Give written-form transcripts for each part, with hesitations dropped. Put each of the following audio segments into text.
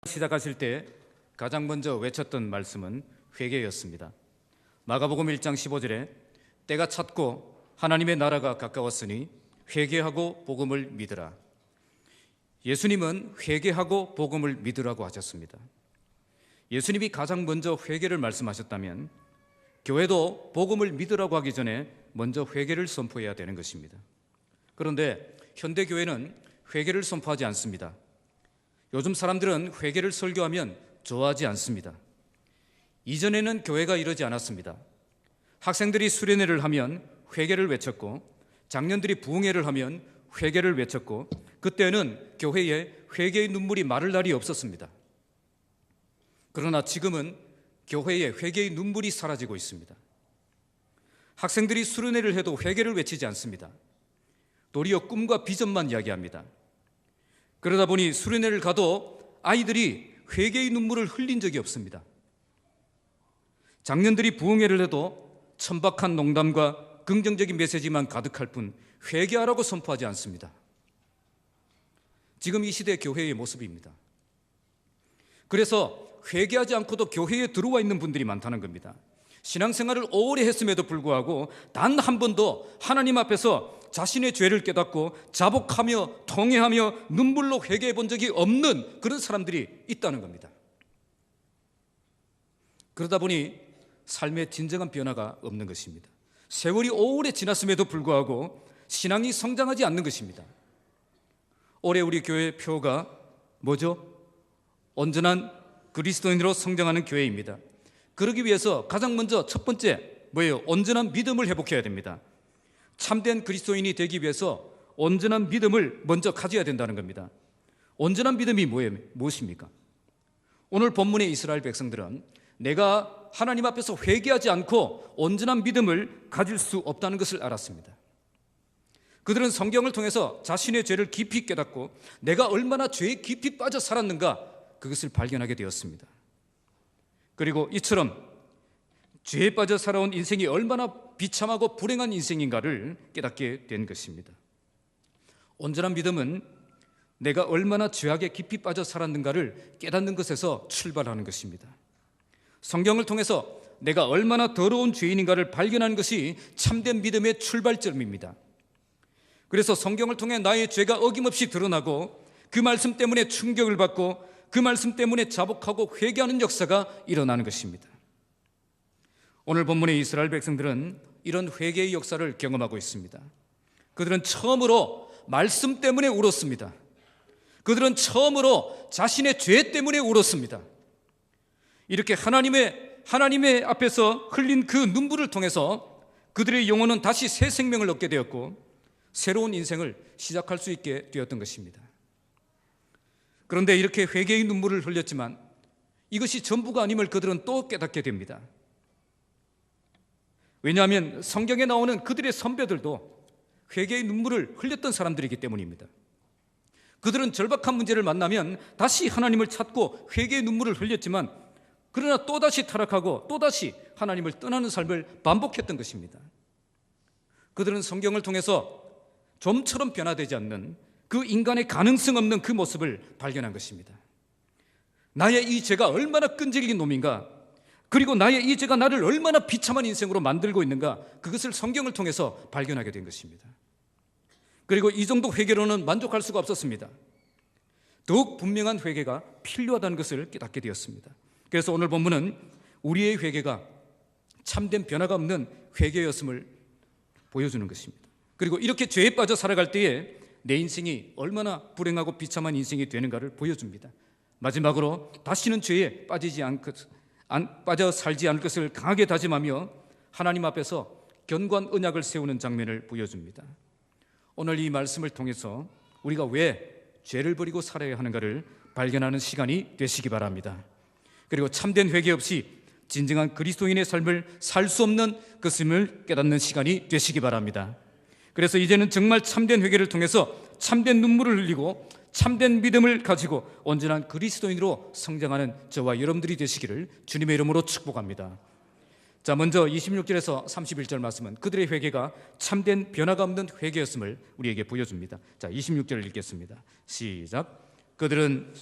시작하실 때 가장 먼저 외쳤던 말씀은 회개였습니다. 마가복음 1장 15절에 때가 찼고 하나님의 나라가 가까웠으니 회개하고 복음을 믿으라. 예수님은 회개하고 복음을 믿으라고 하셨습니다. 예수님이 가장 먼저 회개를 말씀하셨다면 교회도 복음을 믿으라고 하기 전에 먼저 회개를 선포해야 되는 것입니다. 그런데 현대교회는 회개를 선포하지 않습니다. 요즘 사람들은 회개를 설교하면 좋아하지 않습니다. 이전에는 교회가 이러지 않았습니다. 학생들이 수련회를 하면 회개를 외쳤고 장년들이 부흥회를 하면 회개를 외쳤고 그때는 교회에 회개의 눈물이 마를 날이 없었습니다. 그러나 지금은 교회에 회개의 눈물이 사라지고 있습니다. 학생들이 수련회를 해도 회개를 외치지 않습니다. 도리어 꿈과 비전만 이야기합니다. 그러다 보니 수련회를 가도 아이들이 회개의 눈물을 흘린 적이 없습니다. 장년들이 부흥회를 해도 천박한 농담과 긍정적인 메시지만 가득할 뿐 회개하라고 선포하지 않습니다. 지금 이 시대 교회의 모습입니다. 그래서 회개하지 않고도 교회에 들어와 있는 분들이 많다는 겁니다. 신앙생활을 오래 했음에도 불구하고 단 한 번도 하나님 앞에서 자신의 죄를 깨닫고 자복하며 통회하며 눈물로 회개해 본 적이 없는 그런 사람들이 있다는 겁니다. 그러다 보니 삶의 진정한 변화가 없는 것입니다. 세월이 오래 지났음에도 불구하고 신앙이 성장하지 않는 것입니다. 올해 우리 교회 표가 뭐죠? 온전한 그리스도인으로 성장하는 교회입니다. 그러기 위해서 가장 먼저 첫 번째 뭐예요? 온전한 믿음을 회복해야 됩니다. 참된 그리스도인이 되기 위해서 온전한 믿음을 먼저 가져야 된다는 겁니다. 온전한 믿음이 무엇입니까? 오늘 본문의 이스라엘 백성들은 내가 하나님 앞에서 회개하지 않고 온전한 믿음을 가질 수 없다는 것을 알았습니다. 그들은 성경을 통해서 자신의 죄를 깊이 깨닫고 내가 얼마나 죄에 깊이 빠져 살았는가 그것을 발견하게 되었습니다. 그리고 이처럼 죄에 빠져 살아온 인생이 얼마나 비참하고 불행한 인생인가를 깨닫게 된 것입니다. 온전한 믿음은 내가 얼마나 죄악에 깊이 빠져 살았는가를 깨닫는 것에서 출발하는 것입니다. 성경을 통해서 내가 얼마나 더러운 죄인인가를 발견하는 것이 참된 믿음의 출발점입니다. 그래서 성경을 통해 나의 죄가 어김없이 드러나고 그 말씀 때문에 충격을 받고 그 말씀 때문에 자복하고 회개하는 역사가 일어나는 것입니다. 오늘 본문의 이스라엘 백성들은 이런 회개의 역사를 경험하고 있습니다. 그들은 처음으로 말씀 때문에 울었습니다. 그들은 처음으로 자신의 죄 때문에 울었습니다. 이렇게 하나님의 앞에서 흘린 그 눈물을 통해서 그들의 영혼은 다시 새 생명을 얻게 되었고 새로운 인생을 시작할 수 있게 되었던 것입니다. 그런데 이렇게 회개의 눈물을 흘렸지만 이것이 전부가 아님을 그들은 또 깨닫게 됩니다. 왜냐하면 성경에 나오는 그들의 선배들도 회개의 눈물을 흘렸던 사람들이기 때문입니다. 그들은 절박한 문제를 만나면 다시 하나님을 찾고 회개의 눈물을 흘렸지만 그러나 또다시 타락하고 또다시 하나님을 떠나는 삶을 반복했던 것입니다. 그들은 성경을 통해서 좀처럼 변화되지 않는 그 인간의 가능성 없는 그 모습을 발견한 것입니다. 나의 이 죄가 얼마나 끈질긴 놈인가, 그리고 나의 이 죄가 나를 얼마나 비참한 인생으로 만들고 있는가, 그것을 성경을 통해서 발견하게 된 것입니다. 그리고 이 정도 회개로는 만족할 수가 없었습니다. 더욱 분명한 회개가 필요하다는 것을 깨닫게 되었습니다. 그래서 오늘 본문은 우리의 회개가 참된 변화가 없는 회개였음을 보여주는 것입니다. 그리고 이렇게 죄에 빠져 살아갈 때에 내 인생이 얼마나 불행하고 비참한 인생이 되는가를 보여줍니다. 마지막으로 다시는 죄에 빠져 살지 않을 것을 강하게 다짐하며 하나님 앞에서 견고한 언약을 세우는 장면을 보여줍니다. 오늘 이 말씀을 통해서 우리가 왜 죄를 버리고 살아야 하는가를 발견하는 시간이 되시기 바랍니다. 그리고 참된 회개 없이 진정한 그리스도인의 삶을 살 수 없는 것임을 깨닫는 시간이 되시기 바랍니다. 그래서 이제는 정말 참된 회개를 통해서 참된 눈물을 흘리고 참된 믿음을 가지고 온전한 그리스도인으로 성장하는 저와 여러분들이 되시기를 주님의 이름으로 축복합니다. 자, 먼저 26절에서 31절 말씀은 그들의 회개가 참된 변화가 없는 회개였음을 우리에게 보여줍니다. 자, 26절을 읽겠습니다. 시작. 그들은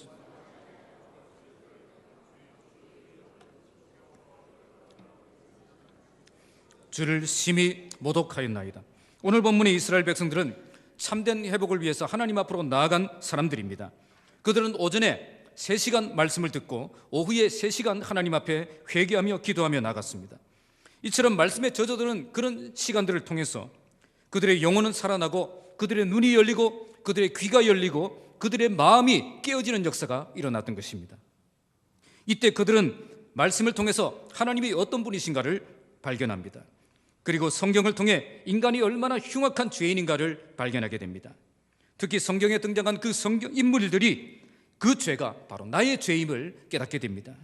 주를 심히 모독하였나이다. 오늘 본문의 이스라엘 백성들은 참된 회복을 위해서 하나님 앞으로 나아간 사람들입니다. 그들은 오전에 3시간 말씀을 듣고 오후에 3시간 하나님 앞에 회개하며 기도하며 나갔습니다. 이처럼 말씀에 젖어드는 그런 시간들을 통해서 그들의 영혼은 살아나고 그들의 눈이 열리고 그들의 귀가 열리고 그들의 마음이 깨어지는 역사가 일어났던 것입니다. 이때 그들은 말씀을 통해서 하나님이 어떤 분이신가를 발견합니다. 그리고 성경을 통해 인간이 얼마나 흉악한 죄인인가를 발견하게 됩니다. 특히 성경에 등장한 그 성경 인물들이 그 죄가 바로 나의 죄임을 깨닫게 됩니다.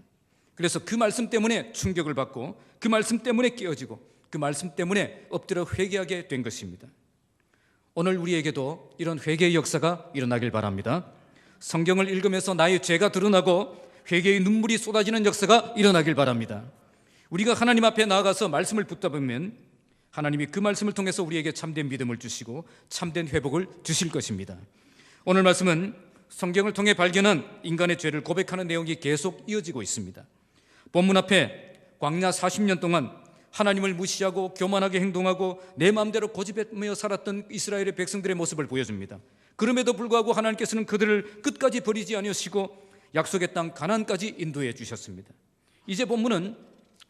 그래서 그 말씀 때문에 충격을 받고 그 말씀 때문에 깨어지고 그 말씀 때문에 엎드려 회개하게 된 것입니다. 오늘 우리에게도 이런 회개의 역사가 일어나길 바랍니다. 성경을 읽으면서 나의 죄가 드러나고 회개의 눈물이 쏟아지는 역사가 일어나길 바랍니다. 우리가 하나님 앞에 나아가서 말씀을 붙잡으면 하나님이 그 말씀을 통해서 우리에게 참된 믿음을 주시고 참된 회복을 주실 것입니다. 오늘 말씀은 성경을 통해 발견한 인간의 죄를 고백하는 내용이 계속 이어지고 있습니다. 본문 앞에 광야 40년 동안 하나님을 무시하고 교만하게 행동하고 내 마음대로 고집하며 살았던 이스라엘의 백성들의 모습을 보여줍니다. 그럼에도 불구하고 하나님께서는 그들을 끝까지 버리지 아니하시고 약속의 땅 가나안까지 인도해 주셨습니다. 이제 본문은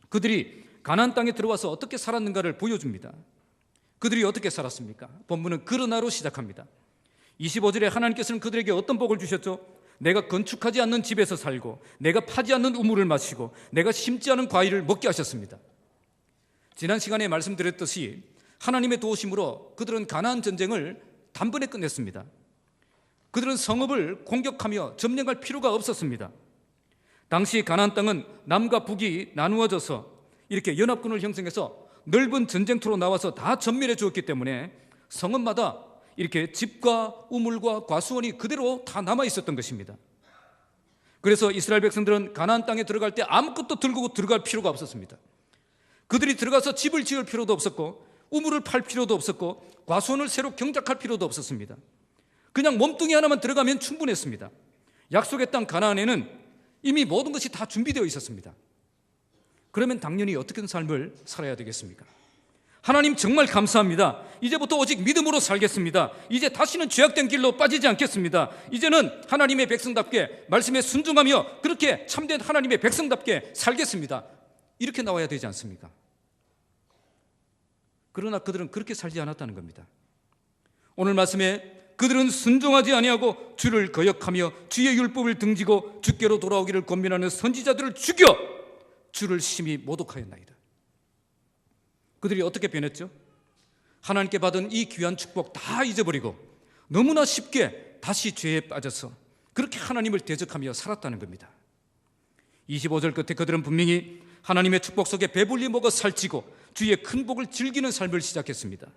그들이 가나안 땅에 들어와서 어떻게 살았는가를 보여줍니다. 그들이 어떻게 살았습니까? 본문은 그러나로 시작합니다. 25절에 하나님께서는 그들에게 어떤 복을 주셨죠? 내가 건축하지 않는 집에서 살고 내가 파지 않는 우물을 마시고 내가 심지 않은 과일을 먹게 하셨습니다. 지난 시간에 말씀드렸듯이 하나님의 도우심으로 그들은 가나안 전쟁을 단번에 끝냈습니다. 그들은 성읍을 공격하며 점령할 필요가 없었습니다. 당시 가나안 땅은 남과 북이 나누어져서 이렇게 연합군을 형성해서 넓은 전쟁터로 나와서 다 전멸해 주었기 때문에 성읍마다 이렇게 집과 우물과 과수원이 그대로 다 남아 있었던 것입니다. 그래서 이스라엘 백성들은 가나안 땅에 들어갈 때 아무것도 들고 들어갈 필요가 없었습니다. 그들이 들어가서 집을 지을 필요도 없었고 우물을 팔 필요도 없었고 과수원을 새로 경작할 필요도 없었습니다. 그냥 몸뚱이 하나만 들어가면 충분했습니다. 약속의 땅 가나안에는 이미 모든 것이 다 준비되어 있었습니다. 그러면 당연히 어떤 삶을 살아야 되겠습니까? 하나님 정말 감사합니다. 이제부터 오직 믿음으로 살겠습니다. 이제 다시는 죄악된 길로 빠지지 않겠습니다. 이제는 하나님의 백성답게 말씀에 순종하며 그렇게 참된 하나님의 백성답게 살겠습니다. 이렇게 나와야 되지 않습니까? 그러나 그들은 그렇게 살지 않았다는 겁니다. 오늘 말씀에 그들은 순종하지 아니하고 주를 거역하며 주의 율법을 등지고 주께로 돌아오기를 권면하는 선지자들을 죽여 주를 심히 모독하였나이다. 그들이 어떻게 변했죠? 하나님께 받은 이 귀한 축복 다 잊어버리고 너무나 쉽게 다시 죄에 빠져서 그렇게 하나님을 대적하며 살았다는 겁니다. 25절 끝에 그들은 분명히 하나님의 축복 속에 배불리 먹어 살찌고 주의 큰 복을 즐기는 삶을 시작했습니다.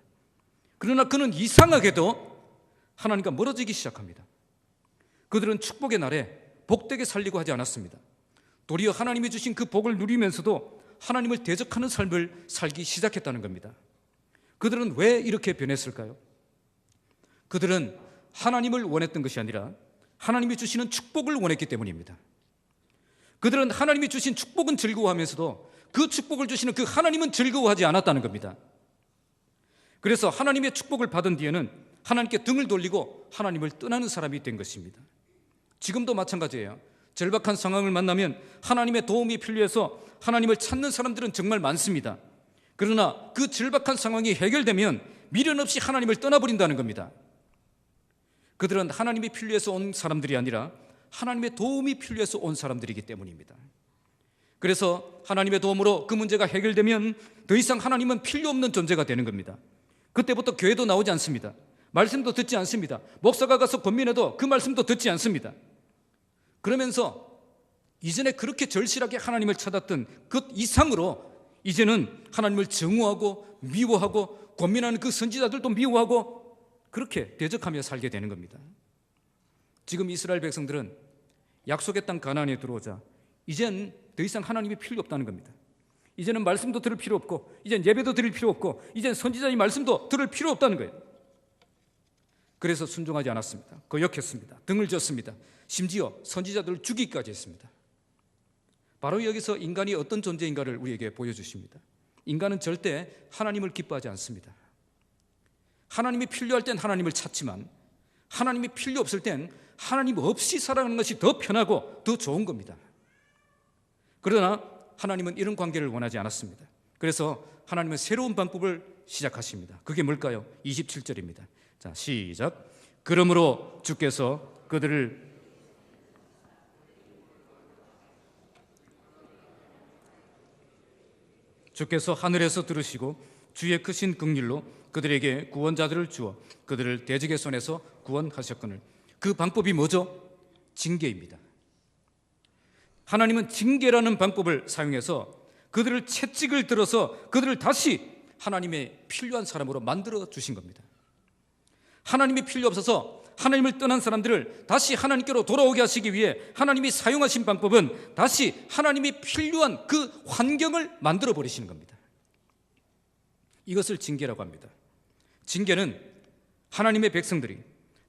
그러나 그는 이상하게도 하나님과 멀어지기 시작합니다. 그들은 축복의 날에 복되게 살려고 하지 않았습니다. 도리어 하나님이 주신 그 복을 누리면서도 하나님을 대적하는 삶을 살기 시작했다는 겁니다. 그들은 왜 이렇게 변했을까요? 그들은 하나님을 원했던 것이 아니라 하나님이 주시는 축복을 원했기 때문입니다. 그들은 하나님이 주신 축복은 즐거워하면서도 그 축복을 주시는 그 하나님은 즐거워하지 않았다는 겁니다. 그래서 하나님의 축복을 받은 뒤에는 하나님께 등을 돌리고 하나님을 떠나는 사람이 된 것입니다. 지금도 마찬가지예요. 절박한 상황을 만나면 하나님의 도움이 필요해서 하나님을 찾는 사람들은 정말 많습니다. 그러나 그 절박한 상황이 해결되면 미련 없이 하나님을 떠나버린다는 겁니다. 그들은 하나님이 필요해서 온 사람들이 아니라 하나님의 도움이 필요해서 온 사람들이기 때문입니다. 그래서 하나님의 도움으로 그 문제가 해결되면 더 이상 하나님은 필요 없는 존재가 되는 겁니다. 그때부터 교회도 나오지 않습니다. 말씀도 듣지 않습니다. 목사가 가서 권면해도 그 말씀도 듣지 않습니다. 그러면서 이전에 그렇게 절실하게 하나님을 찾았던 그 이상으로 이제는 하나님을 증오하고 미워하고 권면하는 그 선지자들도 미워하고 그렇게 대적하며 살게 되는 겁니다. 지금 이스라엘 백성들은 약속의 땅 가나안에 들어오자 이젠 더 이상 하나님이 필요 없다는 겁니다. 이제는 말씀도 들을 필요 없고 이젠 예배도 드릴 필요 없고 이젠 선지자의 말씀도 들을 필요 없다는 거예요. 그래서 순종하지 않았습니다. 거역했습니다. 등을 졌습니다. 심지어 선지자들을 죽이기까지 했습니다. 바로 여기서 인간이 어떤 존재인가를 우리에게 보여주십니다. 인간은 절대 하나님을 기뻐하지 않습니다. 하나님이 필요할 땐 하나님을 찾지만 하나님이 필요 없을 땐 하나님 없이 살아가는 것이 더 편하고 더 좋은 겁니다. 그러나 하나님은 이런 관계를 원하지 않았습니다. 그래서 하나님은 새로운 방법을 시작하십니다. 그게 뭘까요? 27절입니다. 자, 시작. 그러므로 주께서 하늘에서 들으시고 주의 크신 긍휼로 그들에게 구원자들을 주어 그들을 대적의 손에서 구원하셨거늘. 그 방법이 뭐죠? 징계입니다. 하나님은 징계라는 방법을 사용해서 그들을 채찍을 들어서 그들을 다시 하나님의 필요한 사람으로 만들어 주신 겁니다. 하나님이 필요 없어서 하나님을 떠난 사람들을 다시 하나님께로 돌아오게 하시기 위해 하나님이 사용하신 방법은 다시 하나님이 필요한 그 환경을 만들어 버리시는 겁니다. 이것을 징계라고 합니다. 징계는 하나님의 백성들이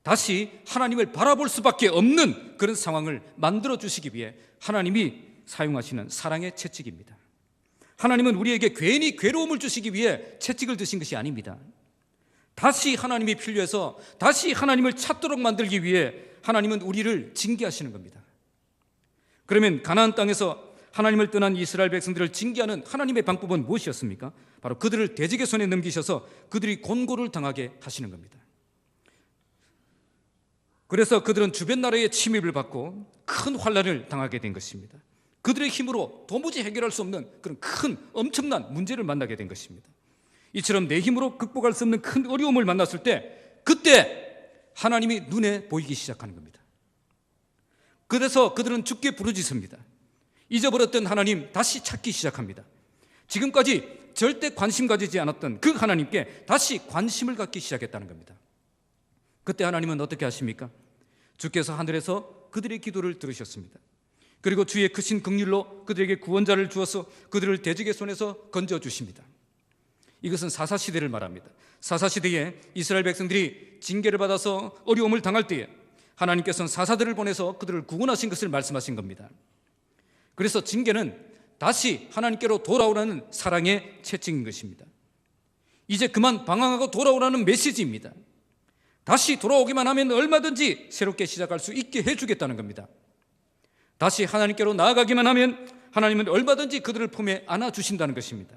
다시 하나님을 바라볼 수밖에 없는 그런 상황을 만들어 주시기 위해 하나님이 사용하시는 사랑의 채찍입니다. 하나님은 우리에게 괜히 괴로움을 주시기 위해 채찍을 드신 것이 아닙니다. 다시 하나님이 필요해서 다시 하나님을 찾도록 만들기 위해 하나님은 우리를 징계하시는 겁니다. 그러면 가나안 땅에서 하나님을 떠난 이스라엘 백성들을 징계하는 하나님의 방법은 무엇이었습니까? 바로 그들을 대적의 손에 넘기셔서 그들이 곤고를 당하게 하시는 겁니다. 그래서 그들은 주변 나라의 침입을 받고 큰 환난을 당하게 된 것입니다. 그들의 힘으로 도무지 해결할 수 없는 그런 큰 엄청난 문제를 만나게 된 것입니다. 이처럼 내 힘으로 극복할 수 없는 큰 어려움을 만났을 때 그때 하나님이 눈에 보이기 시작하는 겁니다. 그래서 그들은 주께 부르짖습니다. 잊어버렸던 하나님 다시 찾기 시작합니다. 지금까지 절대 관심 가지지 않았던 그 하나님께 다시 관심을 갖기 시작했다는 겁니다. 그때 하나님은 어떻게 하십니까? 주께서 하늘에서 그들의 기도를 들으셨습니다. 그리고 주의 크신 긍휼로 그들에게 구원자를 주어서 그들을 대적의 손에서 건져주십니다. 이것은 사사시대를 말합니다. 사사시대에 이스라엘 백성들이 징계를 받아서 어려움을 당할 때에 하나님께서는 사사들을 보내서 그들을 구원하신 것을 말씀하신 겁니다. 그래서 징계는 다시 하나님께로 돌아오라는 사랑의 채찍인 것입니다. 이제 그만 방황하고 돌아오라는 메시지입니다. 다시 돌아오기만 하면 얼마든지 새롭게 시작할 수 있게 해주겠다는 겁니다. 다시 하나님께로 나아가기만 하면 하나님은 얼마든지 그들을 품에 안아주신다는 것입니다.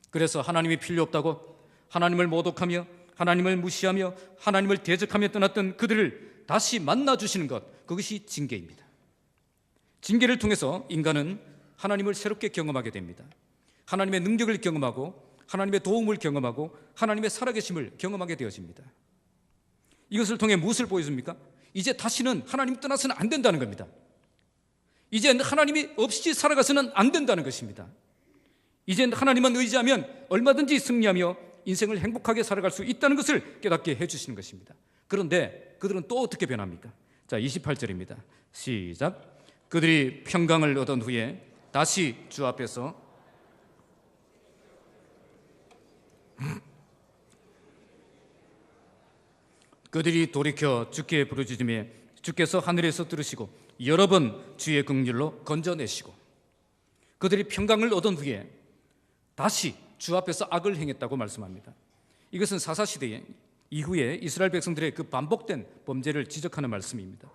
그래서 하나님이 필요 없다고 하나님을 모독하며 하나님을 무시하며 하나님을 대적하며 떠났던 그들을 다시 만나주시는 것, 그것이 징계입니다. 징계를 통해서 인간은 하나님을 새롭게 경험하게 됩니다. 하나님의 능력을 경험하고 하나님의 도움을 경험하고 하나님의 살아계심을 경험하게 되어집니다. 이것을 통해 무엇을 보여줍니까? 이제 다시는 하나님 떠나서는 안 된다는 겁니다. 이제 하나님이 없이 살아가서는 안 된다는 것입니다. 이제 하나님만 의지하면 얼마든지 승리하며 인생을 행복하게 살아갈 수 있다는 것을 깨닫게 해주시는 것입니다. 그런데 그들은 또 어떻게 변합니까? 자, 28절입니다. 시작. 그들이 평강을 얻은 후에 다시 주 앞에서 그들이 돌이켜 주께 부르짖으며 주께서 하늘에서 들으시고 여러 번 주의 긍휼로 건져내시고, 그들이 평강을 얻은 후에 다시 주 앞에서 악을 행했다고 말씀합니다. 이것은 사사시대 이후에 이스라엘 백성들의 그 반복된 범죄를 지적하는 말씀입니다.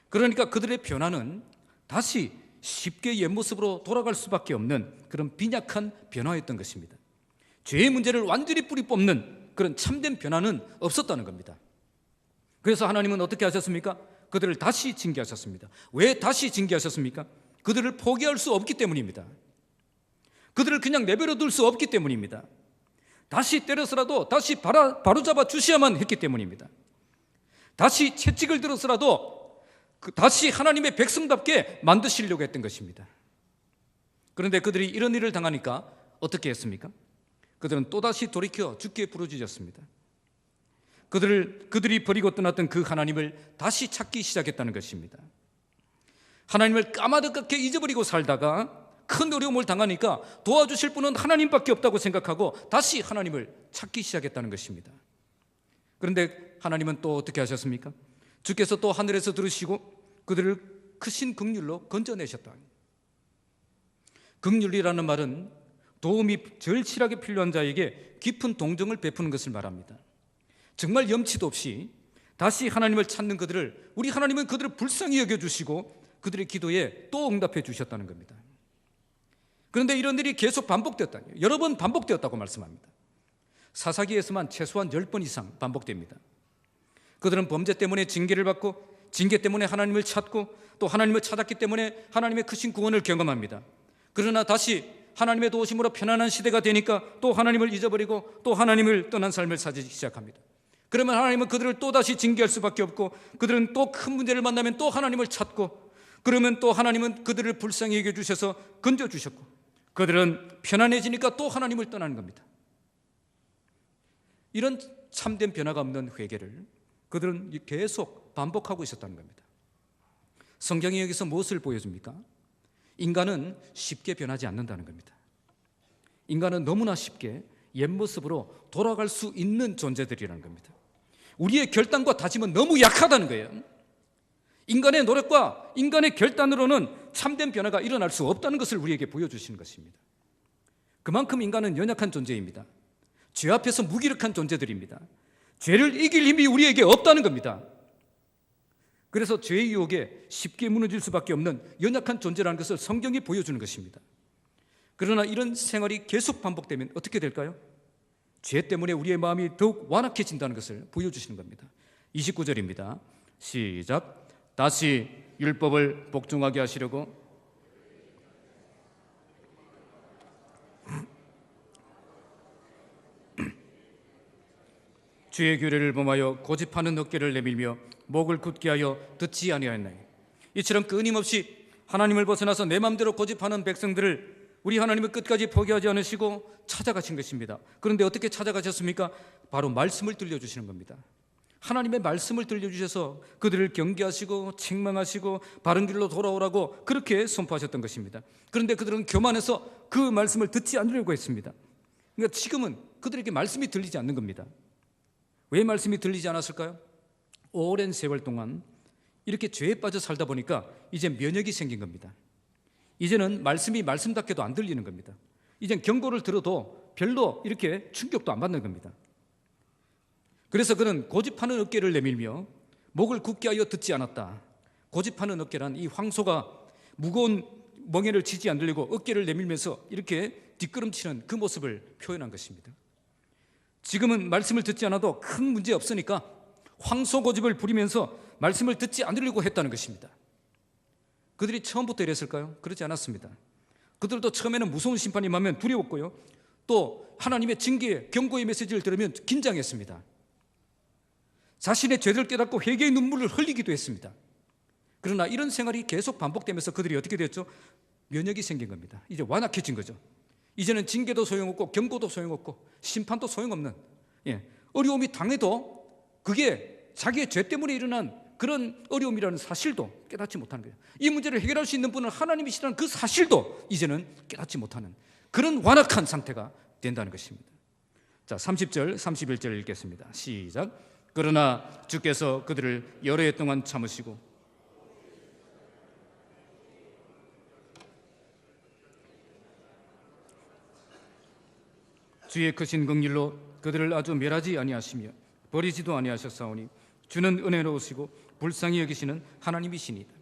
그러니까 그들의 변화는 다시 쉽게 옛 모습으로 돌아갈 수밖에 없는 그런 빈약한 변화였던 것입니다. 죄의 문제를 완전히 뿌리 뽑는 그런 참된 변화는 없었다는 겁니다. 그래서 하나님은 어떻게 하셨습니까? 그들을 다시 징계하셨습니다. 왜 다시 징계하셨습니까? 그들을 포기할 수 없기 때문입니다. 그들을 그냥 내버려 둘 수 없기 때문입니다. 다시 때려서라도 다시 바로잡아 주셔야만 했기 때문입니다. 다시 채찍을 들어서라도 다시 하나님의 백성답게 만드시려고 했던 것입니다. 그런데 그들이 이런 일을 당하니까 어떻게 했습니까? 그들은 또다시 돌이켜 주께 부르짖었습니다. 그들이 버리고 떠났던 그 하나님을 다시 찾기 시작했다는 것입니다. 하나님을 까마득하게 잊어버리고 살다가 큰 어려움을 당하니까 도와주실 분은 하나님밖에 없다고 생각하고 다시 하나님을 찾기 시작했다는 것입니다. 그런데 하나님은 또 어떻게 하셨습니까? 주께서 또 하늘에서 들으시고 그들을 크신 긍휼로 건져내셨다. 긍휼이라는 말은 도움이 절실하게 필요한 자에게 깊은 동정을 베푸는 것을 말합니다. 정말 염치도 없이 다시 하나님을 찾는 그들을, 우리 하나님은 그들을 불쌍히 여겨주시고 그들의 기도에 또 응답해 주셨다는 겁니다. 그런데 이런 일이 계속 반복되었다니, 여러 번 반복되었다고 말씀합니다. 사사기에서만 최소한 10번 이상 반복됩니다. 그들은 범죄 때문에 징계를 받고, 징계 때문에 하나님을 찾고, 또 하나님을 찾았기 때문에 하나님의 크신 구원을 경험합니다. 그러나 다시 하나님의 도우심으로 편안한 시대가 되니까 또 하나님을 잊어버리고 또 하나님을 떠난 삶을 살기 시작합니다. 그러면 하나님은 그들을 또다시 징계할 수밖에 없고, 그들은 또 큰 문제를 만나면 또 하나님을 찾고, 그러면 또 하나님은 그들을 불쌍히 여겨주셔서 건져주셨고, 그들은 편안해지니까 또 하나님을 떠나는 겁니다. 이런 참된 변화가 없는 회개를 그들은 계속 반복하고 있었다는 겁니다. 성경이 여기서 무엇을 보여줍니까? 인간은 쉽게 변하지 않는다는 겁니다. 인간은 너무나 쉽게 옛 모습으로 돌아갈 수 있는 존재들이라는 겁니다. 우리의 결단과 다짐은 너무 약하다는 거예요. 인간의 노력과 인간의 결단으로는 참된 변화가 일어날 수 없다는 것을 우리에게 보여주시는 것입니다. 그만큼 인간은 연약한 존재입니다. 죄 앞에서 무기력한 존재들입니다. 죄를 이길 힘이 우리에게 없다는 겁니다. 그래서 죄의 유혹에 쉽게 무너질 수밖에 없는 연약한 존재라는 것을 성경이 보여주는 것입니다. 그러나 이런 생활이 계속 반복되면 어떻게 될까요? 죄 때문에 우리의 마음이 더욱 완악해진다는 것을 보여주시는 겁니다. 29절입니다. 시작. 다시 율법을 복종하게 하시려고 주의 규례를 범하여 고집하는 어깨를 내밀며 목을 굳게 하여 듣지 아니하였나니. 이처럼 끊임없이 하나님을 벗어나서 내 마음대로 고집하는 백성들을 우리 하나님은 끝까지 포기하지 않으시고 찾아가신 것입니다. 그런데 어떻게 찾아가셨습니까? 바로 말씀을 들려주시는 겁니다. 하나님의 말씀을 들려주셔서 그들을 경계하시고 책망하시고 바른 길로 돌아오라고 그렇게 선포하셨던 것입니다. 그런데 그들은 교만해서 그 말씀을 듣지 않으려고 했습니다. 그러니까 지금은 그들에게 말씀이 들리지 않는 겁니다. 왜 말씀이 들리지 않았을까요? 오랜 세월 동안 이렇게 죄에 빠져 살다 보니까 이제 면역이 생긴 겁니다. 이제는 말씀이 말씀답게도 안 들리는 겁니다. 이젠 경고를 들어도 별로 이렇게 충격도 안 받는 겁니다. 그래서 그는 고집하는 어깨를 내밀며 목을 굳게 하여 듣지 않았다. 고집하는 어깨란 이 황소가 무거운 멍에를 치지 않으려고 어깨를 내밀면서 이렇게 뒷걸음치는 그 모습을 표현한 것입니다. 지금은 말씀을 듣지 않아도 큰 문제 없으니까 황소 고집을 부리면서 말씀을 듣지 않으려고 했다는 것입니다. 그들이 처음부터 이랬을까요? 그렇지 않았습니다. 그들도 처음에는 무서운 심판이 임하면 두려웠고요, 또 하나님의 징계, 경고의 메시지를 들으면 긴장했습니다. 자신의 죄를 깨닫고 회개의 눈물을 흘리기도 했습니다. 그러나 이런 생활이 계속 반복되면서 그들이 어떻게 됐죠? 면역이 생긴 겁니다. 이제 완악해진 거죠. 이제는 징계도 소용없고 경고도 소용없고 심판도 소용없는, 어려움이 당해도 그게 자기의 죄 때문에 일어난 그런 어려움이라는 사실도 깨닫지 못하는 거예요. 이 문제를 해결할 수 있는 분은 하나님이시라는 그 사실도 이제는 깨닫지 못하는 그런 완악한 상태가 된다는 것입니다. 자, 30절, 31절 읽겠습니다. 시작. 그러나 주께서 그들을 여러 해 동안 참으시고 주의 크신 긍휼로 그들을 아주 멸하지 아니하시며 버리지도 아니하셨사오니 주는 은혜로우시고 불쌍히 여기시는 하나님이시니이다.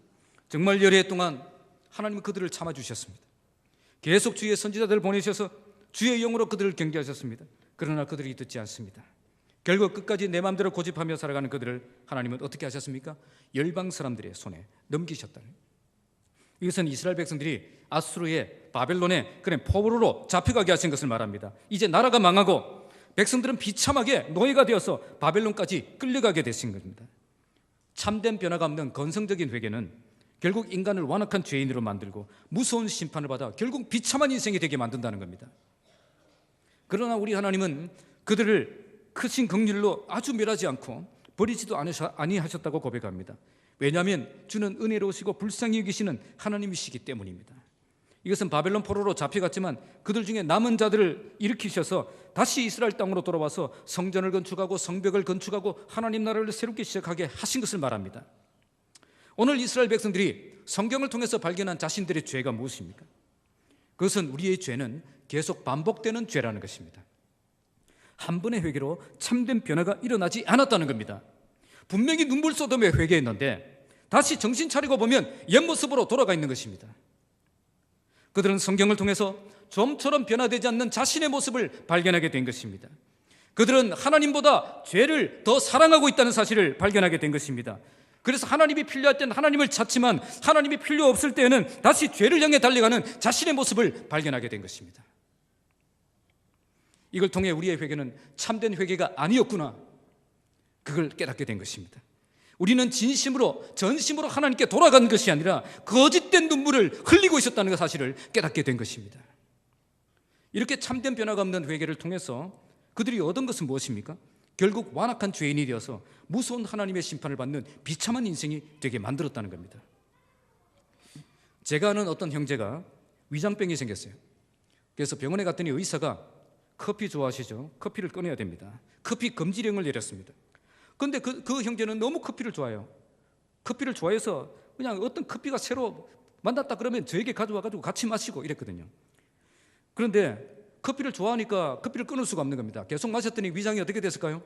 정말 여러 해 동안 하나님은 그들을 참아주셨습니다. 계속 주의 선지자들을 보내셔서 주의 영으로 그들을 경계하셨습니다. 그러나 그들이 듣지 않습니다. 결국 끝까지 내 마음대로 고집하며 살아가는 그들을 하나님은 어떻게 하셨습니까? 열방 사람들의 손에 넘기셨다는, 이것은 이스라엘 백성들이 아수르의 바벨론의 그런 포로로 잡혀가게 하신 것을 말합니다. 이제 나라가 망하고 백성들은 비참하게 노예가 되어서 바벨론까지 끌려가게 되신 겁니다. 참된 변화가 없는 건성적인 회개는 결국 인간을 완악한 죄인으로 만들고 무서운 심판을 받아 결국 비참한 인생이 되게 만든다는 겁니다. 그러나 우리 하나님은 그들을 크신 긍휼로 아주 멸하지 않고 버리지도 아니하셨다고 고백합니다. 왜냐하면 주는 은혜로우시고 불쌍히 여기시는 하나님이시기 때문입니다. 이것은 바벨론 포로로 잡혀갔지만 그들 중에 남은 자들을 일으키셔서 다시 이스라엘 땅으로 돌아와서 성전을 건축하고 성벽을 건축하고 하나님 나라를 새롭게 시작하게 하신 것을 말합니다. 오늘 이스라엘 백성들이 성경을 통해서 발견한 자신들의 죄가 무엇입니까? 그것은 우리의 죄는 계속 반복되는 죄라는 것입니다. 한 번의 회개로 참된 변화가 일어나지 않았다는 겁니다. 분명히 눈물 쏟으며 회개했는데 다시 정신 차리고 보면 옛 모습으로 돌아가 있는 것입니다. 그들은 성경을 통해서 좀처럼 변화되지 않는 자신의 모습을 발견하게 된 것입니다. 그들은 하나님보다 죄를 더 사랑하고 있다는 사실을 발견하게 된 것입니다. 그래서 하나님이 필요할 때는 하나님을 찾지만 하나님이 필요 없을 때에는 다시 죄를 향해 달려가는 자신의 모습을 발견하게 된 것입니다. 이걸 통해 우리의 회개는 참된 회개가 아니었구나, 그걸 깨닫게 된 것입니다. 우리는 진심으로 전심으로 하나님께 돌아간 것이 아니라 거짓된 눈물을 흘리고 있었다는 사실을 깨닫게 된 것입니다. 이렇게 참된 변화가 없는 회개를 통해서 그들이 얻은 것은 무엇입니까? 결국 완악한 죄인이 되어서 무서운 하나님의 심판을 받는 비참한 인생이 되게 만들었다는 겁니다. 제가 아는 어떤 형제가 위장병이 생겼어요. 그래서 병원에 갔더니 의사가 커피 좋아하시죠? 커피를 끊어야 됩니다. 커피 금지령을 내렸습니다. 그런데 그 형제는 너무 커피를 좋아해요. 커피를 좋아해서 그냥 어떤 커피가 새로 만났다 그러면 저에게 가져와가지고 같이 마시고 이랬거든요. 그런데 커피를 좋아하니까 커피를 끊을 수가 없는 겁니다. 계속 마셨더니 위장이 어떻게 됐을까요?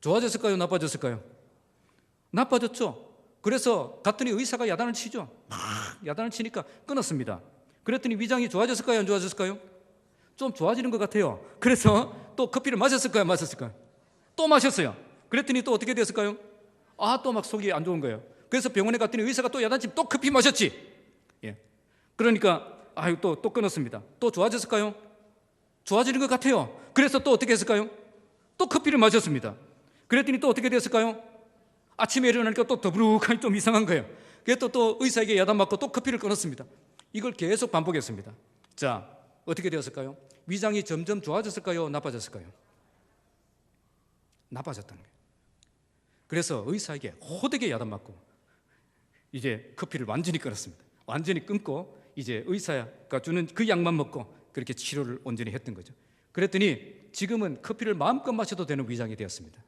좋아졌을까요? 나빠졌을까요? 나빠졌죠. 그래서 갔더니 의사가 야단을 치죠. 막 야단을 치니까 끊었습니다. 그랬더니 위장이 좋아졌을까요? 안 좋아졌을까요? 좀 좋아지는 것 같아요. 그래서 또 커피를 마셨을까요? 마셨을까요? 또 마셨어요. 그랬더니 또 어떻게 됐을까요? 또 막 속이 안 좋은 거예요. 그래서 병원에 갔더니 의사가 또 야단치면 또 커피 마셨지. 그러니까 또 끊었습니다. 또 좋아졌을까요? 좋아지는 것 같아요. 그래서 또 어떻게 했을까요? 또 커피를 마셨습니다. 그랬더니 또 어떻게 됐을까요? 아침에 일어나니까 또 더부룩하니 좀 이상한 거예요. 그래서 또 의사에게 야단 맞고 또 커피를 끊었습니다. 이걸 계속 반복했습니다. 자, 어떻게 되었을까요? 위장이 점점 좋아졌을까요? 나빠졌을까요? 나빠졌다는 거예요. 그래서 의사에게 호되게 야단 맞고 이제 커피를 완전히 끊었습니다. 완전히 끊고 이제 의사가 주는 그 약만 먹고 그렇게 치료를 온전히 했던 거죠. 그랬더니 지금은 커피를 마음껏 마셔도 되는 위장이 되었습니다.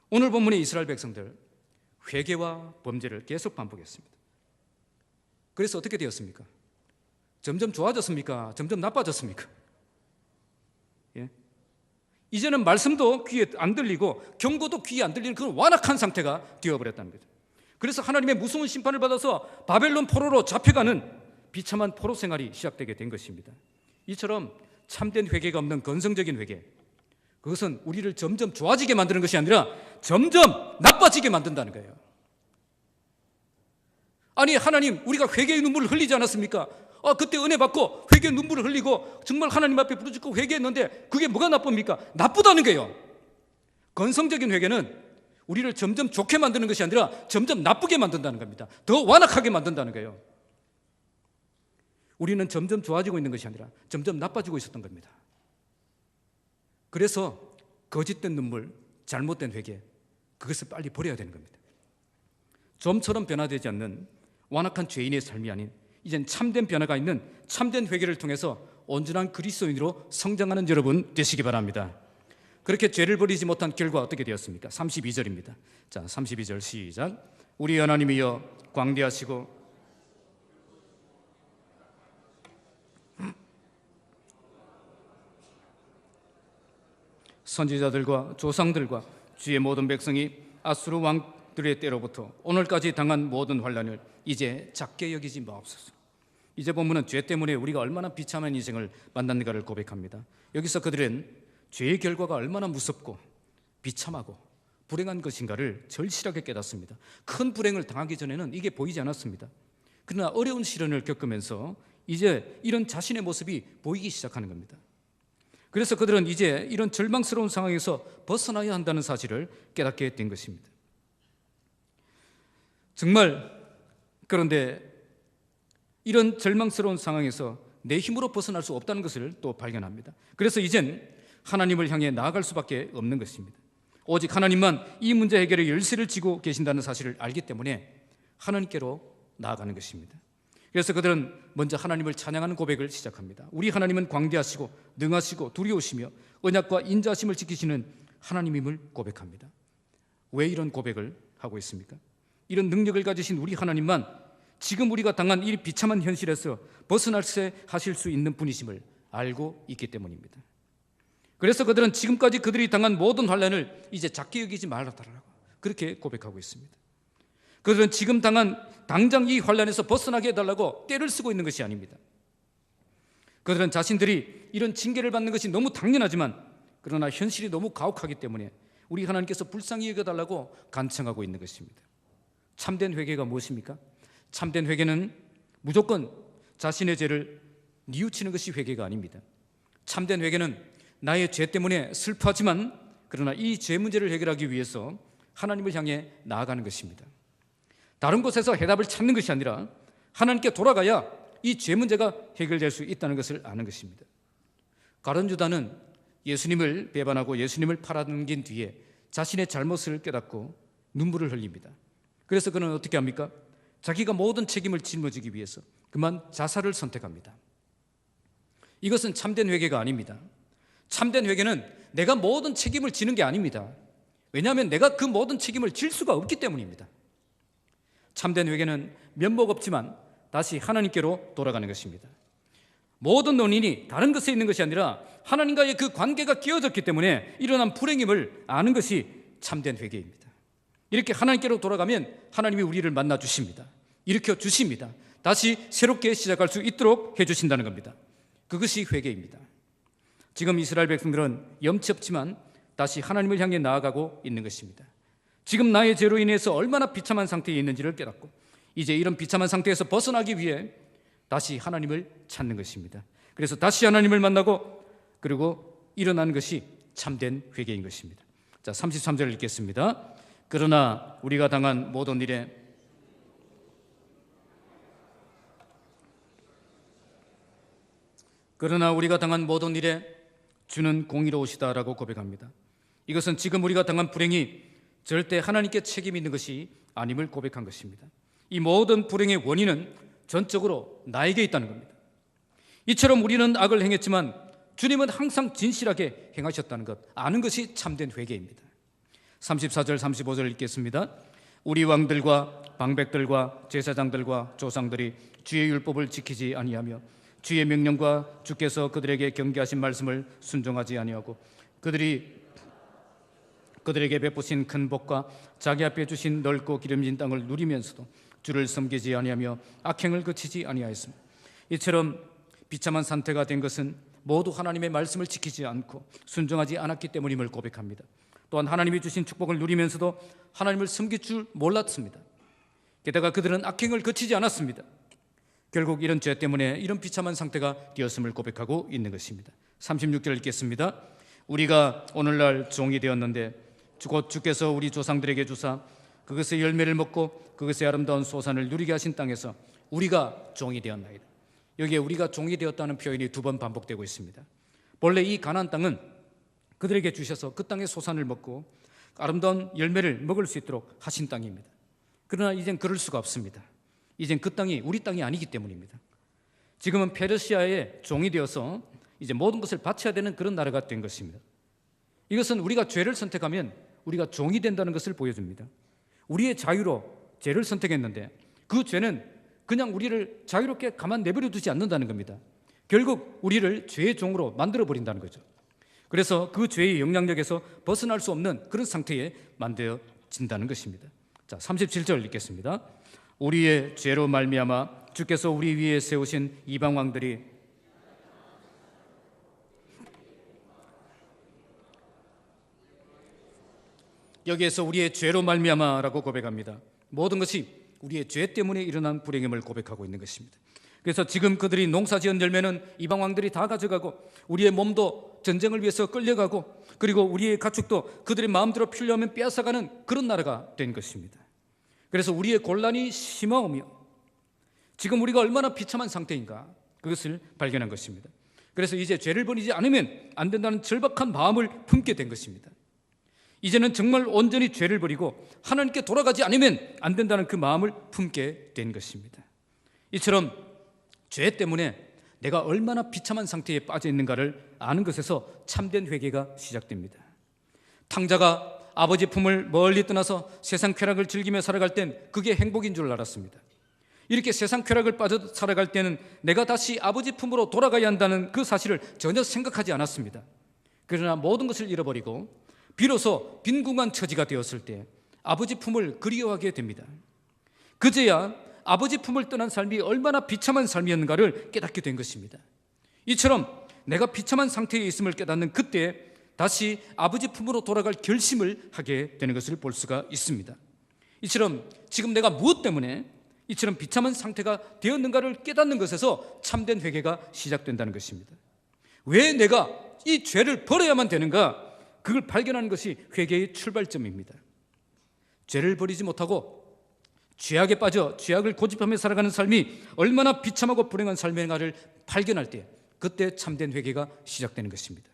오늘 본문의 이스라엘 백성들 회개와 범죄를 계속 반복했습니다. 그래서 어떻게 되었습니까? 점점 좋아졌습니까? 점점 나빠졌습니까? 이제는 말씀도 귀에 안 들리고 경고도 귀에 안 들리는 그런 완악한 상태가 되어버렸다는 거죠. 그래서 하나님의 무서운 심판을 받아서 바벨론 포로로 잡혀가는 비참한 포로 생활이 시작되게 된 것입니다. 이처럼 참된 회개가 없는 건성적인 회개, 그것은 우리를 점점 좋아지게 만드는 것이 아니라 점점 나빠지게 만든다는 거예요. 아니 하나님, 우리가 회개의 눈물을 흘리지 않았습니까? 그때 은혜 받고 회개의 눈물을 흘리고 정말 하나님 앞에 부르짖고 회개했는데 그게 뭐가 나쁩니까? 나쁘다는 거예요. 건성적인 회개는 우리를 점점 좋게 만드는 것이 아니라 점점 나쁘게 만든다는 겁니다. 더 완악하게 만든다는 거예요. 우리는 점점 좋아지고 있는 것이 아니라 점점 나빠지고 있었던 겁니다. 그래서 거짓된 눈물, 잘못된 회개, 그것을 빨리 버려야 되는 겁니다. 좀처럼 변화되지 않는 완악한 죄인의 삶이 아닌 이젠 참된 변화가 있는 참된 회개를 통해서 온전한 그리스도인으로 성장하는 여러분 되시기 바랍니다. 그렇게 죄를 버리지 못한 결과 어떻게 되었습니까? 32절입니다. 자, 32절 시작. 우리 하나님이여 광대하시고 선지자들과 조상들과 주의 모든 백성이 아수르 왕들의 때로부터 오늘까지 당한 모든 환난을 이제 작게 여기지 마옵소서. 이제 본문은 죄 때문에 우리가 얼마나 비참한 인생을 만났는가를 고백합니다. 여기서 그들은 죄의 결과가 얼마나 무섭고 비참하고 불행한 것인가를 절실하게 깨닫습니다. 큰 불행을 당하기 전에는 이게 보이지 않았습니다. 그러나 어려운 시련을 겪으면서 이제 이런 자신의 모습이 보이기 시작하는 겁니다. 그래서 그들은 이제 이런 절망스러운 상황에서 벗어나야 한다는 사실을 깨닫게 된 것입니다. 정말 그런데 이런 절망스러운 상황에서 내 힘으로 벗어날 수 없다는 것을 또 발견합니다. 그래서 이젠 하나님을 향해 나아갈 수밖에 없는 것입니다. 오직 하나님만 이 문제 해결의 열쇠를 쥐고 계신다는 사실을 알기 때문에 하나님께로 나아가는 것입니다. 그래서 그들은 먼저 하나님을 찬양하는 고백을 시작합니다. 우리 하나님은 광대하시고 능하시고 두려우시며 언약과 인자심을 지키시는 하나님임을 고백합니다. 왜 이런 고백을 하고 있습니까? 이런 능력을 가지신 우리 하나님만 지금 우리가 당한 이 비참한 현실에서 벗어날세 하실 수 있는 분이심을 알고 있기 때문입니다. 그래서 그들은 지금까지 그들이 당한 모든 환난을 이제 작게 여기지 말아달라고 그렇게 고백하고 있습니다. 그들은 지금 당장 이 환난에서 벗어나게 해달라고 떼를 쓰고 있는 것이 아닙니다. 그들은 자신들이 이런 징계를 받는 것이 너무 당연하지만 그러나 현실이 너무 가혹하기 때문에 우리 하나님께서 불쌍히 여겨달라고 간청하고 있는 것입니다. 참된 회개가 무엇입니까? 참된 회개는 무조건 자신의 죄를 뉘우치는 것이 회개가 아닙니다. 참된 회개는 나의 죄 때문에 슬퍼하지만 그러나 이 죄 문제를 해결하기 위해서 하나님을 향해 나아가는 것입니다. 다른 곳에서 해답을 찾는 것이 아니라 하나님께 돌아가야 이 죄 문제가 해결될 수 있다는 것을 아는 것입니다. 가룟 유다는 예수님을 배반하고 예수님을 팔아넘긴 뒤에 자신의 잘못을 깨닫고 눈물을 흘립니다. 그래서 그는 어떻게 합니까? 자기가 모든 책임을 짊어지기 위해서 그만 자살을 선택합니다. 이것은 참된 회개가 아닙니다. 참된 회개는 내가 모든 책임을 지는 게 아닙니다. 왜냐하면 내가 그 모든 책임을 질 수가 없기 때문입니다. 참된 회개는 면목 없지만 다시 하나님께로 돌아가는 것입니다. 모든 원인이 다른 것에 있는 것이 아니라 하나님과의 그 관계가 끼어졌기 때문에 일어난 불행임을 아는 것이 참된 회개입니다. 이렇게 하나님께로 돌아가면 하나님이 우리를 만나 주십니다. 일으켜 주십니다. 다시 새롭게 시작할 수 있도록 해주신다는 겁니다. 그것이 회개입니다. 지금 이스라엘 백성들은 염치 없지만 다시 하나님을 향해 나아가고 있는 것입니다. 지금 나의 죄로 인해서 얼마나 비참한 상태에 있는지를 깨닫고 이제 이런 비참한 상태에서 벗어나기 위해 다시 하나님을 찾는 것입니다. 그래서 다시 하나님을 만나고 그리고 일어나는 것이 참된 회개인 것입니다. 자, 33절을 읽겠습니다. 그러나 우리가 당한 모든 일에 주는 공의로우시다라고 고백합니다. 이것은 지금 우리가 당한 불행이 절대 하나님께 책임 있는 것이 아님을 고백한 것입니다. 이 모든 불행의 원인은 전적으로 나에게 있다는 겁니다. 이처럼 우리는 악을 행했지만 주님은 항상 진실하게 행하셨다는 것 아는 것이 참된 회개입니다. 34절 35절 읽겠습니다. 우리 왕들과 방백들과 제사장들과 조상들이 주의 율법을 지키지 아니하며 주의 명령과 주께서 그들에게 경계하신 말씀을 순종하지 아니하고 그들에게 베푸신 큰 복과 자기 앞에 주신 넓고 기름진 땅을 누리면서도 주를 섬기지 아니하며 악행을 그치지 아니하였습니다. 이처럼 비참한 상태가 된 것은 모두 하나님의 말씀을 지키지 않고 순종하지 않았기 때문임을 고백합니다. 또한 하나님이 주신 축복을 누리면서도 하나님을 섬길 줄 몰랐습니다. 게다가 그들은 악행을 그치지 않았습니다. 결국 이런 죄 때문에 이런 비참한 상태가 되었음을 고백하고 있는 것입니다. 36절 읽겠습니다. 우리가 오늘날 종이 되었는데 곧 주께서 우리 조상들에게 주사 그것의 열매를 먹고 그것의 아름다운 소산을 누리게 하신 땅에서 우리가 종이 되었나이다. 여기에 우리가 종이 되었다는 표현이 두 번 반복되고 있습니다. 본래 이 가나안 땅은 그들에게 주셔서 그 땅의 소산을 먹고 아름다운 열매를 먹을 수 있도록 하신 땅입니다. 그러나 이젠 그럴 수가 없습니다. 이젠 그 땅이 우리 땅이 아니기 때문입니다. 지금은 페르시아의 종이 되어서 이제 모든 것을 바쳐야 되는 그런 나라가 된 것입니다. 이것은 우리가 죄를 선택하면 우리가 종이 된다는 것을 보여줍니다. 우리의 자유로 죄를 선택했는데 그 죄는 그냥 우리를 자유롭게 가만 내버려 두지 않는다는 겁니다. 결국 우리를 죄의 종으로 만들어버린다는 거죠. 그래서 그 죄의 영향력에서 벗어날 수 없는 그런 상태에 만들어진다는 것입니다. 자, 37절 읽겠습니다. 우리의 죄로 말미암아 주께서 우리 위에 세우신 이방 왕들이 여기에서 우리의 죄로 말미암아라고 고백합니다. 모든 것이 우리의 죄 때문에 일어난 불행임을 고백하고 있는 것입니다. 그래서 지금 그들이 농사지은 열매는 이방 왕들이 다 가져가고 우리의 몸도 전쟁을 위해서 끌려가고 그리고 우리의 가축도 그들의 마음대로 필요하면 빼앗아가는 그런 나라가 된 것입니다. 그래서 우리의 곤란이 심하오며 지금 우리가 얼마나 비참한 상태인가 그것을 발견한 것입니다. 그래서 이제 죄를 버리지 않으면 안 된다는 절박한 마음을 품게 된 것입니다. 이제는 정말 온전히 죄를 버리고 하나님께 돌아가지 않으면 안 된다는 그 마음을 품게 된 것입니다. 이처럼 죄 때문에 내가 얼마나 비참한 상태에 빠져 있는가를 아는 것에서 참된 회개가 시작됩니다. 탕자가 아버지 품을 멀리 떠나서 세상 쾌락을 즐기며 살아갈 땐 그게 행복인 줄 알았습니다. 이렇게 세상 쾌락을 빠져 살아갈 때는 내가 다시 아버지 품으로 돌아가야 한다는 그 사실을 전혀 생각하지 않았습니다. 그러나 모든 것을 잃어버리고 비로소 빈궁한 처지가 되었을 때 아버지 품을 그리워하게 됩니다. 그제야 아버지 품을 떠난 삶이 얼마나 비참한 삶이었는가를 깨닫게 된 것입니다. 이처럼 내가 비참한 상태에 있음을 깨닫는 그때 다시 아버지 품으로 돌아갈 결심을 하게 되는 것을 볼 수가 있습니다. 이처럼 지금 내가 무엇 때문에 이처럼 비참한 상태가 되었는가를 깨닫는 것에서 참된 회개가 시작된다는 것입니다. 왜 내가 이 죄를 버려야만 되는가? 그걸 발견하는 것이 회개의 출발점입니다. 죄를 버리지 못하고 죄악에 빠져 죄악을 고집하며 살아가는 삶이 얼마나 비참하고 불행한 삶인가를 발견할 때 그때 참된 회개가 시작되는 것입니다.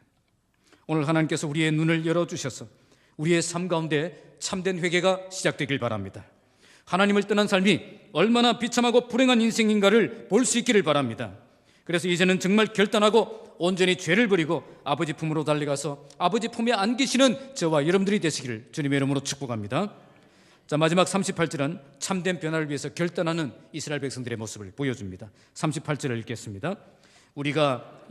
오늘 하나님께서 우리의 눈을 열어주셔서 우리의 삶 가운데 참된 회개가 시작되길 바랍니다. 하나님을 떠난 삶이 얼마나 비참하고 불행한 인생인가를 볼 수 있기를 바랍니다. 그래서 이제는 정말 결단하고 온전히 죄를 버리고 아버지 품으로 달려가서 아버지 품에 안기시는 저와 여러분들이 되시기를 주님의 이름으로 축복합니다. 자, 마지막 38절은 참된 변화를 위해서 결단하는 이스라엘 백성들의 모습을 보여줍니다. 38절을 읽겠습니다. 우리가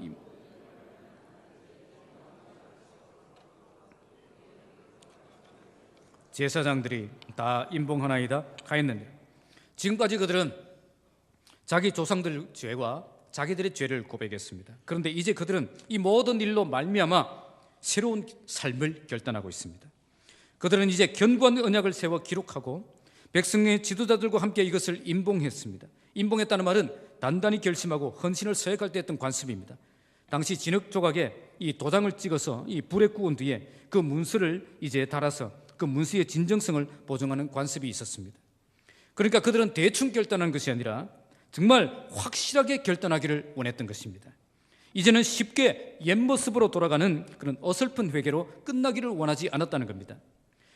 제사장들이 다 임봉하나이다 하였는데, 지금까지 그들은 자기 조상들 죄와 자기들의 죄를 고백했습니다. 그런데 이제 그들은 이 모든 일로 말미암아 새로운 삶을 결단하고 있습니다. 그들은 이제 견고한 언약을 세워 기록하고 백성의 지도자들과 함께 이것을 임봉했습니다. 임봉했다는 말은 단단히 결심하고 헌신을 서약할 때 했던 관습입니다. 당시 진흙 조각에 이 도장을 찍어서 이 불에 구운 뒤에 그 문서를 이제 달아서 그 문서의 진정성을 보증하는 관습이 있었습니다. 그러니까 그들은 대충 결단한 것이 아니라 정말 확실하게 결단하기를 원했던 것입니다. 이제는 쉽게 옛모습으로 돌아가는 그런 어설픈 회개로 끝나기를 원하지 않았다는 겁니다.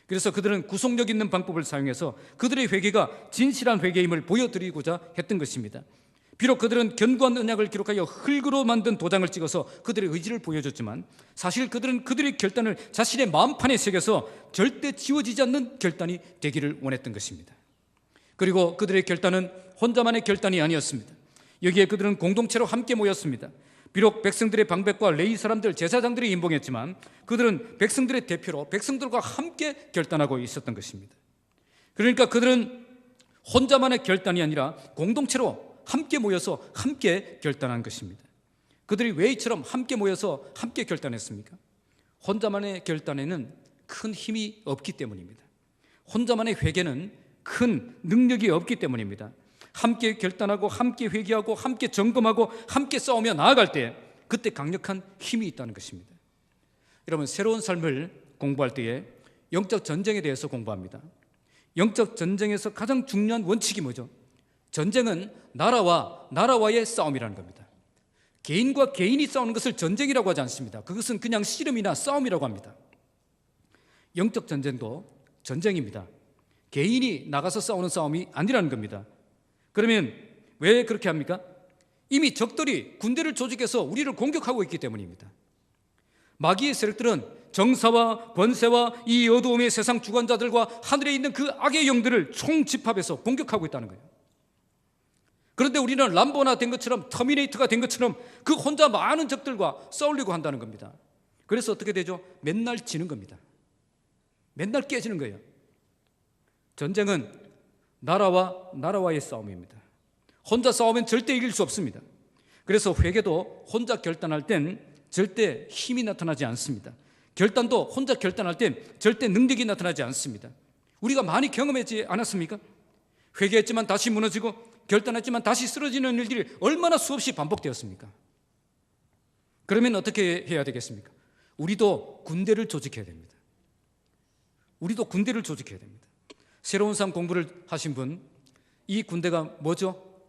그래서 그들은 구속력 있는 방법을 사용해서 그들의 회개가 진실한 회개임을 보여드리고자 했던 것입니다. 비록 그들은 견고한 언약을 기록하여 흙으로 만든 도장을 찍어서 그들의 의지를 보여줬지만 사실 그들은 그들의 결단을 자신의 마음판에 새겨서 절대 지워지지 않는 결단이 되기를 원했던 것입니다. 그리고 그들의 결단은 혼자만의 결단이 아니었습니다. 여기에 그들은 공동체로 함께 모였습니다. 비록 백성들의 방백과 레위 사람들, 제사장들이 임봉했지만 그들은 백성들의 대표로 백성들과 함께 결단하고 있었던 것입니다. 그러니까 그들은 혼자만의 결단이 아니라 공동체로 함께 모여서 함께 결단한 것입니다. 그들이 왜 이처럼 함께 모여서 함께 결단했습니까? 혼자만의 결단에는 큰 힘이 없기 때문입니다. 혼자만의 회개는 큰 능력이 없기 때문입니다. 함께 결단하고 함께 회개하고 함께 점검하고 함께 싸우며 나아갈 때 그때 강력한 힘이 있다는 것입니다. 여러분, 새로운 삶을 공부할 때에 영적 전쟁에 대해서 공부합니다. 영적 전쟁에서 가장 중요한 원칙이 뭐죠? 전쟁은 나라와 나라와의 싸움이라는 겁니다. 개인과 개인이 싸우는 것을 전쟁이라고 하지 않습니다. 그것은 그냥 씨름이나 싸움이라고 합니다. 영적 전쟁도 전쟁입니다. 개인이 나가서 싸우는 싸움이 아니라는 겁니다. 그러면 왜 그렇게 합니까? 이미 적들이 군대를 조직해서 우리를 공격하고 있기 때문입니다. 마귀의 세력들은 정사와 권세와 이 어두움의 세상 주관자들과 하늘에 있는 그 악의 영들을 총집합해서 공격하고 있다는 거예요. 그런데 우리는 람보나 된 것처럼, 터미네이터가 된 것처럼 그 혼자 많은 적들과 싸우려고 한다는 겁니다. 그래서 어떻게 되죠? 맨날 지는 겁니다. 맨날 깨지는 거예요. 전쟁은 나라와 나라와의 싸움입니다. 혼자 싸우면 절대 이길 수 없습니다. 그래서 회개도 혼자 결단할 땐 절대 힘이 나타나지 않습니다. 결단도 혼자 결단할 땐 절대 능력이 나타나지 않습니다. 우리가 많이 경험하지 않았습니까? 회개했지만 다시 무너지고 결단했지만 다시 쓰러지는 일들이 얼마나 수없이 반복되었습니까? 그러면 어떻게 해야 되겠습니까? 우리도 군대를 조직해야 됩니다. 우리도 군대를 조직해야 됩니다. 새로운 삶 공부를 하신 분, 이 군대가 뭐죠?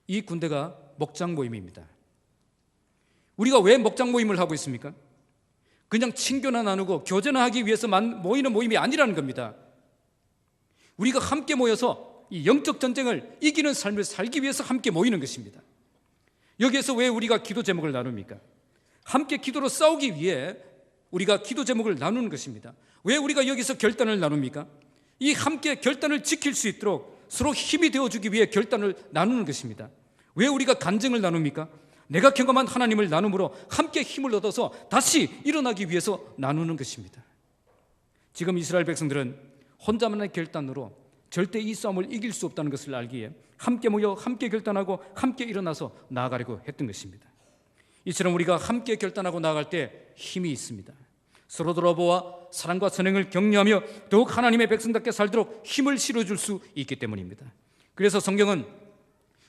이 군대가 목장 모임입니다. 우리가 왜 목장 모임을 하고 있습니까? 그냥 친교나 나누고 교제나 하기 위해서 모이는 모임이 아니라는 겁니다. 우리가 함께 모여서 이 영적 전쟁을 이기는 삶을 살기 위해서 함께 모이는 것입니다. 여기에서 왜 우리가 기도 제목을 나눕니까? 함께 기도로 싸우기 위해 우리가 기도 제목을 나누는 것입니다. 왜 우리가 여기서 결단을 나눕니까? 이 함께 결단을 지킬 수 있도록 서로 힘이 되어주기 위해 결단을 나누는 것입니다. 왜 우리가 간증을 나눕니까? 내가 경험한 하나님을 나눔으로 함께 힘을 얻어서 다시 일어나기 위해서 나누는 것입니다. 지금 이스라엘 백성들은 혼자만의 결단으로 절대 이 싸움을 이길 수 없다는 것을 알기에 함께 모여 함께 결단하고 함께 일어나서 나아가려고 했던 것입니다. 이처럼 우리가 함께 결단하고 나아갈 때 힘이 있습니다. 서로 돌아보아 사랑과 선행을 격려하며 더욱 하나님의 백성답게 살도록 힘을 실어줄 수 있기 때문입니다. 그래서 성경은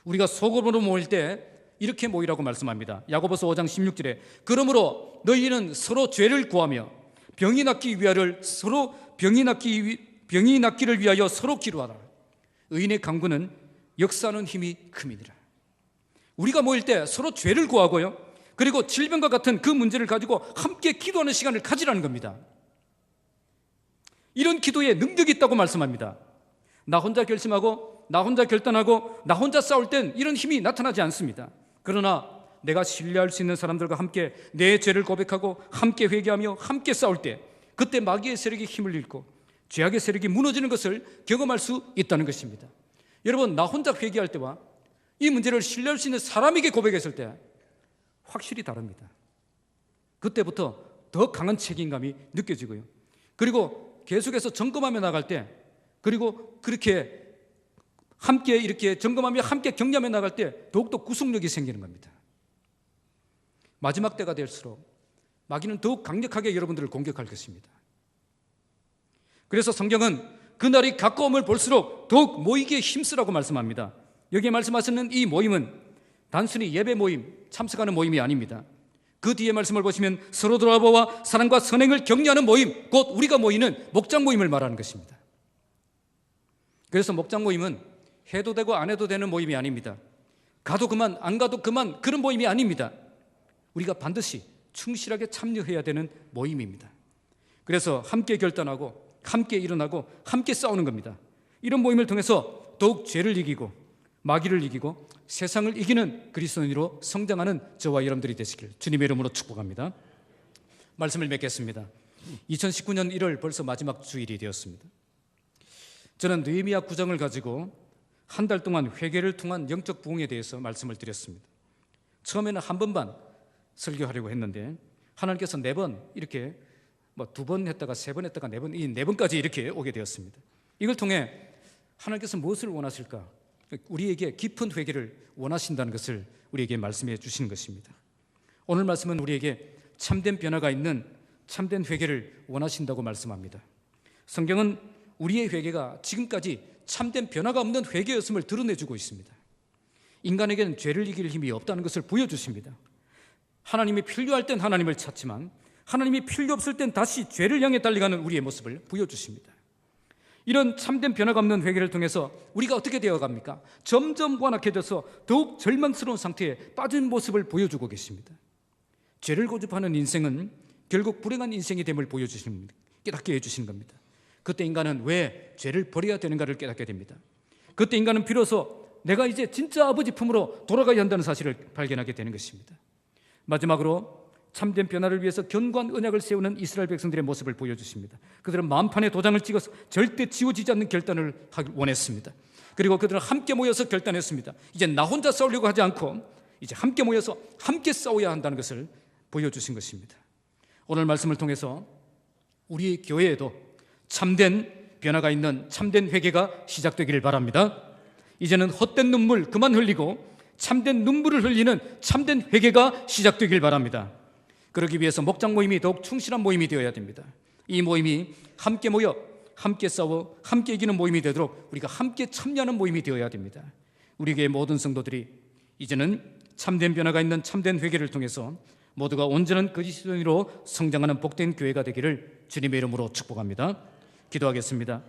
우리가 소그룹으로 모일 때 이렇게 모이라고 말씀합니다. 야고보서 5장 16절에 그러므로 너희는 서로 죄를 구하며 병이 낫기를 위하여 서로 기도하라. 의인의 강구는 역사하는 힘이 큼이니라. 우리가 모일 때 서로 죄를 구하고요, 그리고 질병과 같은 그 문제를 가지고 함께 기도하는 시간을 가지라는 겁니다. 이런 기도에 능력이 있다고 말씀합니다. 나 혼자 결심하고 나 혼자 결단하고 나 혼자 싸울 땐 이런 힘이 나타나지 않습니다. 그러나 내가 신뢰할 수 있는 사람들과 함께 내 죄를 고백하고 함께 회개하며 함께 싸울 때 그때 마귀의 세력이 힘을 잃고 죄악의 세력이 무너지는 것을 경험할 수 있다는 것입니다. 여러분, 나 혼자 회개할 때와 이 문제를 신뢰할 수 있는 사람에게 고백했을 때 확실히 다릅니다. 그때부터 더 강한 책임감이 느껴지고요, 그리고 계속해서 점검하며 나갈 때, 그리고 그렇게 함께 이렇게 점검하며 함께 격려하며 나갈 때 더욱더 구속력이 생기는 겁니다. 마지막 때가 될수록 마귀는 더욱 강력하게 여러분들을 공격할 것입니다. 그래서 성경은 그날이 가까움을 볼수록 더욱 모이기에 힘쓰라고 말씀합니다. 여기에 말씀하시는 이 모임은 단순히 예배 모임, 참석하는 모임이 아닙니다. 그 뒤에 말씀을 보시면 서로 돌아보아 사랑과 선행을 격려하는 모임, 곧 우리가 모이는 목장 모임을 말하는 것입니다. 그래서 목장 모임은 해도 되고 안 해도 되는 모임이 아닙니다. 가도 그만 안 가도 그만 그런 모임이 아닙니다. 우리가 반드시 충실하게 참여해야 되는 모임입니다. 그래서 함께 결단하고 함께 일어나고 함께 싸우는 겁니다. 이런 모임을 통해서 더욱 죄를 이기고 마귀를 이기고 세상을 이기는 그리스도인으로 성장하는 저와 여러분들이 되시길 주님의 이름으로 축복합니다. 말씀을 맺겠습니다. 2019년 1월 벌써 마지막 주일이 되었습니다. 저는 느헤미야 9장을 가지고 한 달 동안 회개를 통한 영적 부흥에 대해서 말씀을 드렸습니다. 처음에는 한 번만 설교하려고 했는데 하나님께서 4번 이렇게 2번 했다가 3번 했다가 4번, 이 4번까지 이렇게 오게 되었습니다. 이걸 통해 하나님께서 무엇을 원하실까? 우리에게 깊은 회개를 원하신다는 것을 우리에게 말씀해 주시는 것입니다. 오늘 말씀은 우리에게 참된 변화가 있는 참된 회개를 원하신다고 말씀합니다. 성경은 우리의 회개가 지금까지 참된 변화가 없는 회개였음을 드러내주고 있습니다. 인간에게는 죄를 이길 힘이 없다는 것을 보여주십니다. 하나님이 필요할 땐 하나님을 찾지만 하나님이 필요 없을 땐 다시 죄를 향해 달려가는 우리의 모습을 보여주십니다. 이런 참된 변화가 없는 회개를 통해서 우리가 어떻게 되어갑니까? 점점 완악해져서 더욱 절망스러운 상태에 빠진 모습을 보여주고 계십니다. 죄를 고집하는 인생은 결국 불행한 인생이 됨을 보여주십니다. 깨닫게 해주신 겁니다. 그때 인간은 왜 죄를 버려야 되는가를 깨닫게 됩니다. 그때 인간은 비로소 내가 이제 진짜 아버지 품으로 돌아가야 한다는 사실을 발견하게 되는 것입니다. 마지막으로 참된 변화를 위해서 견고한 언약을 세우는 이스라엘 백성들의 모습을 보여주십니다. 그들은 마음판에 도장을 찍어서 절대 지워지지 않는 결단을 하길 원했습니다. 그리고 그들은 함께 모여서 결단했습니다. 이제 나 혼자 싸우려고 하지 않고 이제 함께 모여서 함께 싸워야 한다는 것을 보여주신 것입니다. 오늘 말씀을 통해서 우리 교회에도 참된 변화가 있는 참된 회개가 시작되기를 바랍니다. 이제는 헛된 눈물 그만 흘리고 참된 눈물을 흘리는 참된 회개가 시작되길 바랍니다. 그러기 위해서 목장 모임이 더욱 충실한 모임이 되어야 됩니다. 이 모임이 함께 모여 함께 싸워 함께 이기는 모임이 되도록 우리가 함께 참여하는 모임이 되어야 됩니다. 우리 교회 모든 성도들이 이제는 참된 변화가 있는 참된 회개를 통해서 모두가 온전한 그리스도인으로 성장하는 복된 교회가 되기를 주님의 이름으로 축복합니다. 기도하겠습니다.